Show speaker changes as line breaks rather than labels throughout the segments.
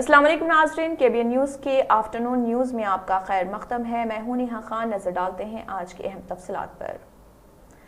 السلام علیکم ناظرین، KBN نیوز کے آفٹرنون نیوز میں آپ کا خیر مقدم ہے۔ میں ہوں نیہا خان۔ نظر ڈالتے ہیں آج کے اہم تفصیلات پر۔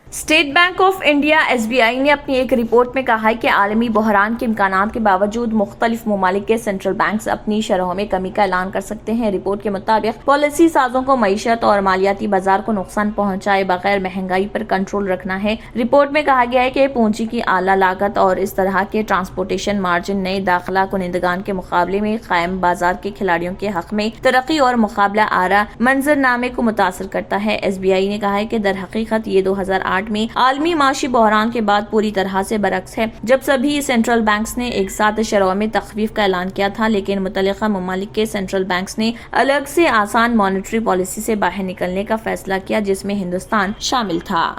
State Bank of India SBI نے اپنی ایک رپورٹ میں کہا ہے کہ عالمی بحران کے امکانات کے باوجود مختلف ممالک کے سینٹرل بینکس اپنی شرحوں میں کمی کا اعلان کر سکتے ہیں۔ رپورٹ کے مطابق پالیسی سازوں کو معیشت اور مالیاتی بازار کو نقصان پہنچائے بغیر مہنگائی پر کنٹرول رکھنا ہے۔ رپورٹ میں کہا گیا ہے کہ پونجی کی اعلیٰ لاگت اور اس طرح کے ٹرانسپورٹیشن مارجن نئے داخلہ کنندگان کے مقابلے میں قائم بازار کے کھلاڑیوں کے حق میں ترقی اور مقابلہ آرا منظرنامے کو متاثر کرتا ہے۔ SBI نے کہا ہے کہ در حقیقت یہ 2008 میں عالمی معاشی بحران کے بعد پوری طرح سے برعکس ہے، جب سبھی سینٹرل بینکس نے ایک ساتھ شرحوں میں تخفیف کا اعلان کیا تھا، لیکن متعلقہ ممالک کے سینٹرل بینکس نے الگ سے آسان مانیٹری پالیسی سے باہر نکلنے کا فیصلہ کیا، جس میں ہندوستان شامل تھا۔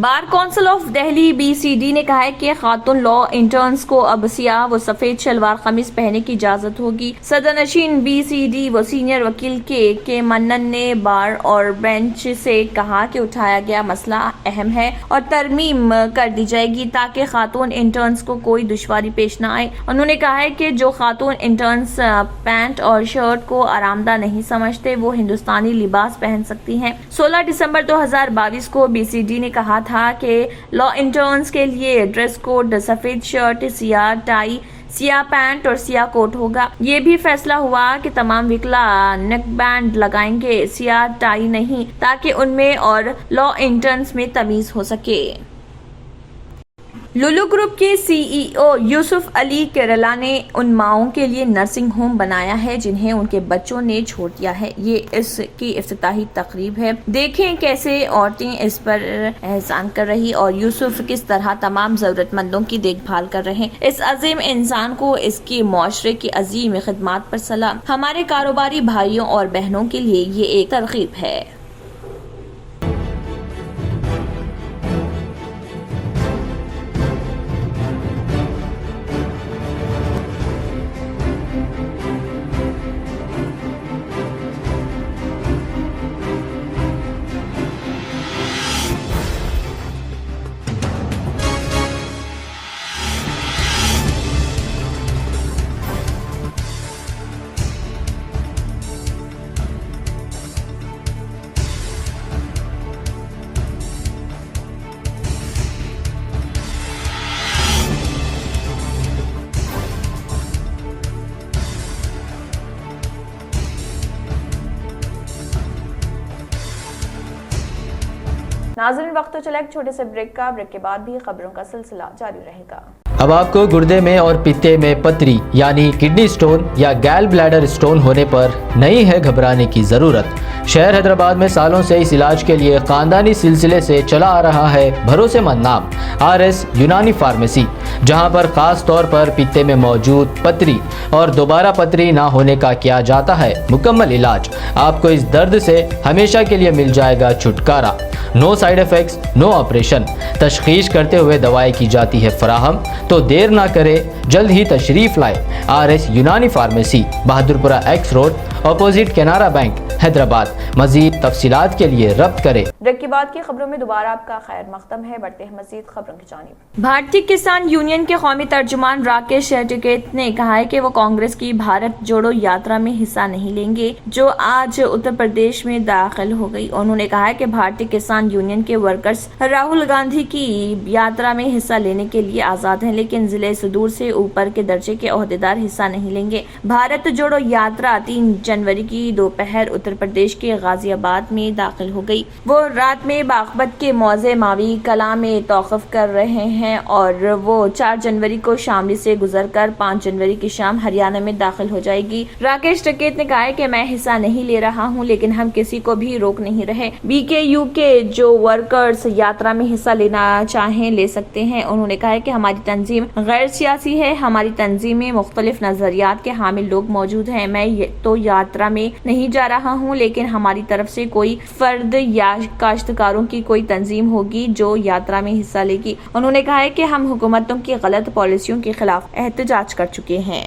Bar council of Delhi BCD نے کہا ہے کہ خاتون لا انٹرنز کو اب سیاہ و سفید شلوار قمیض پہننے کی اجازت ہوگی۔ صدر نشین BCD و سینئر وکیل کے منن نے بار اور بینچ سے کہا کہ اٹھایا گیا مسئلہ اہم ہے اور ترمیم کر دی جائے گی تاکہ خاتون انٹرنز کو کوئی دشواری پیش نہ آئے۔ انہوں نے کہا ہے کہ جو خاتون انٹرنز پینٹ اور شرٹ کو آرام دہ نہیں سمجھتے وہ ہندوستانی لباس پہن سکتی ہیں۔ 16 دسمبر 2022 کو BCD نے کہا تھا کہ لا انٹرنز کے لیے ڈریس کوڈ سفید شرٹ، سیاہ ٹائی، سیاہ پینٹ اور سیاہ کوٹ ہوگا۔ یہ بھی فیصلہ ہوا کہ تمام وکلا نیک بینڈ لگائیں گے، سیاہ ٹائی نہیں، تاکہ ان میں اور لا انٹرنز میں تمیز ہو سکے۔ لولو گروپ کے CEO یوسف علی کیرلا نے ان ماؤں کے لیے نرسنگ ہوم بنایا ہے جنہیں ان کے بچوں نے چھوڑ دیا ہے۔ یہ اس کی افتتاحی تقریب ہے۔ دیکھیں کیسے عورتیں اس پر احسان کر رہی اور یوسف کس طرح تمام ضرورت مندوں کی دیکھ بھال کر رہے ہیں۔ اس عظیم انسان کو اس کی معاشرے کی عظیم خدمات پر سلام۔ ہمارے کاروباری بھائیوں اور بہنوں کے لیے یہ ایک ترغیب ہے۔ ناظرین، وقت تو چلا ایک چھوٹے سے بریک کا۔ بریک کے بعد بھی خبروں کا سلسلہ جاری رہے گا۔
اب آپ کو گردے میں اور پتے میں پتری یعنی کڈنی سٹون یا گیل بلیڈر سٹون ہونے پر نہیں ہے گھبرانے کی ضرورت۔ شہر حیدرآباد میں سالوں سے اس علاج کے لیے خاندانی سلسلے سے چلا آ رہا ہے بھروسے مند نام RS یونانی فارمیسی، جہاں پر خاص طور پر پتے میں موجود پتری اور دوبارہ پتری نہ ہونے کا کیا جاتا ہے مکمل علاج۔ آپ کو اس درد سے ہمیشہ کے لیے مل جائے گا چھٹکارا۔ نو سائیڈ ایفیکٹس، نو آپریشن، تشخیص کرتے ہوئے دوائیں کی جاتی ہے فراہم۔ تو دیر نہ کرے، جلد ہی تشریف لائے۔ RS یونانی pharmacy, Bahadurpura X road, opposite Canara bank, Hyderabad. مزید تفصیلات کے لیے ربط کریں۔
بریک کے بعد کی خبروں میں دوبارہ آپ کا خیر مقدم ہے۔ بڑھتے ہیں مزید خبروں کی جانب۔ بھارتی کسان یونین کے قومی ترجمان راکیش ٹکیت نے کہا ہے کہ وہ کانگریس کی بھارت جوڑو یاترا میں حصہ نہیں لیں گے جو آج اتر پردیش میں داخل ہو گئی۔ انہوں نے کہا ہے کہ بھارتی کسان یونین کے ورکرز راہل گاندھی کی یاترا میں حصہ لینے کے لیے آزاد ہیں، لیکن ضلع صدور سے اوپر کے درجے کے عہدیدار حصہ نہیں لیں گے۔ بھارت جوڑو یاترا 3 جنوری کی دوپہر اتر پردیش کے غازی آباد میں داخل ہو گئی۔ وہ رات میں باغبت کے موضع ماوی کلاں میں توقف کر رہے ہیں اور وہ 4 جنوری کو شاملی سے گزر کر 5 جنوری کی شام ہریانہ میں داخل ہو جائے گی۔ راکیش ٹکیت نے کہا ہے کہ میں حصہ نہیں لے رہا ہوں، لیکن ہم کسی کو بھی روک نہیں رہے۔ BKU کے جو ورکرز یاترا میں حصہ لینا چاہیں لے سکتے ہیں۔ انہوں نے کہا ہے کہ ہماری تنظیم غیر سیاسی ہے، ہماری تنظیم میں مختلف نظریات کے حامل لوگ موجود ہیں۔ میں تو یاترا میں نہیں جا رہا ہوں، لیکن ہماری طرف سے کوئی فرد یا کاشتکاروں کی کوئی تنظیم ہوگی جو یاترا میں حصہ لے گی۔ انہوں نے کہا ہے کہ ہم حکومتوں کی غلط پالیسیوں کے خلاف احتجاج کر چکے ہیں۔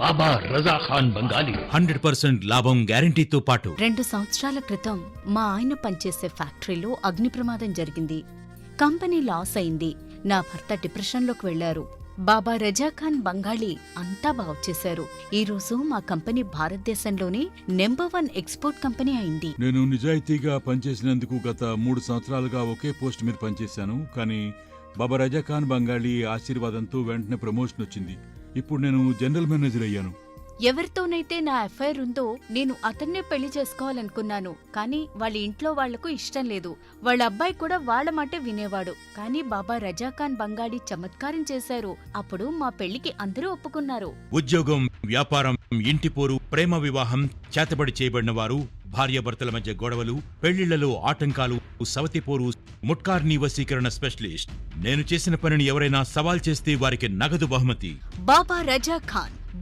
బాబా రజా ఖాన్ బంగాలి
100% లాభం గ్యారంటీతో పాటు
2 సంవత్సరాల క్రితం మా ఆయన పనిచేసే ఫ్యాక్టరీలో అగ్ని ప్రమాదం జరిగింది. కంపెనీ లాస్ అయింది. నా భర్త డిప్రెషన్లోకి వెళ్లారు. బాబా రజా ఖాన్ బంగాళీ అంతా బాగు చేశారు. ఈ రోజు మా కంపెనీ భారతదేశంలోనే నెంబర్ 1 ఎక్స్పోర్ట్ కంపెనీ అయింది.
నేను నిజాయితీగా పనిచేసినందుకు గత 3 సంవత్సరాలుగా ఒకే పోస్ట్ మీద పనిచేశాను. కానీ బాబా రజా ఖాన్ బంగాళీ ఆశీర్వాదంతో వెంటనే ప్రమోషన్ వచ్చింది. ఇప్పుడు నేను జనరల్ మేనేజర్ అయ్యాను.
ఎవరితోనైతే నా ఎఫ్ఐఆర్ ఉందో నేను అతన్నే పెళ్లి చేసుకోవాలనుకున్నాను. కానీ వాళ్ళ ఇంట్లో వాళ్లకు ఇష్టం లేదు. వాళ్ళ అబ్బాయి కూడా వాళ్ళ మాటే వినేవాడు. కానీ బాబా రజా ఖాన్ బంగాళీ చమత్కారం చేశారు. అప్పుడు మా పెళ్లికి అందరూ ఒప్పుకున్నారు.
ఉద్యోగం, వ్యాపారం, ఇంటి పోరు, ప్రేమ వివాహం, చేతబడి చేయబడిన వారు, భార్యాభర్తల మధ్య గొడవలు, పెళ్లిళ్లలో ఆటంకాలు, సవతిపోరు, ముట్కార్నీ వశీకరణ స్పెషలిస్ట్. నేను చేసిన పనిని ఎవరైనా సవాల్ చేస్తే వారికి నగదు బహుమతి.
బాబా రజా ఖాన్,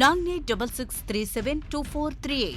9866372438।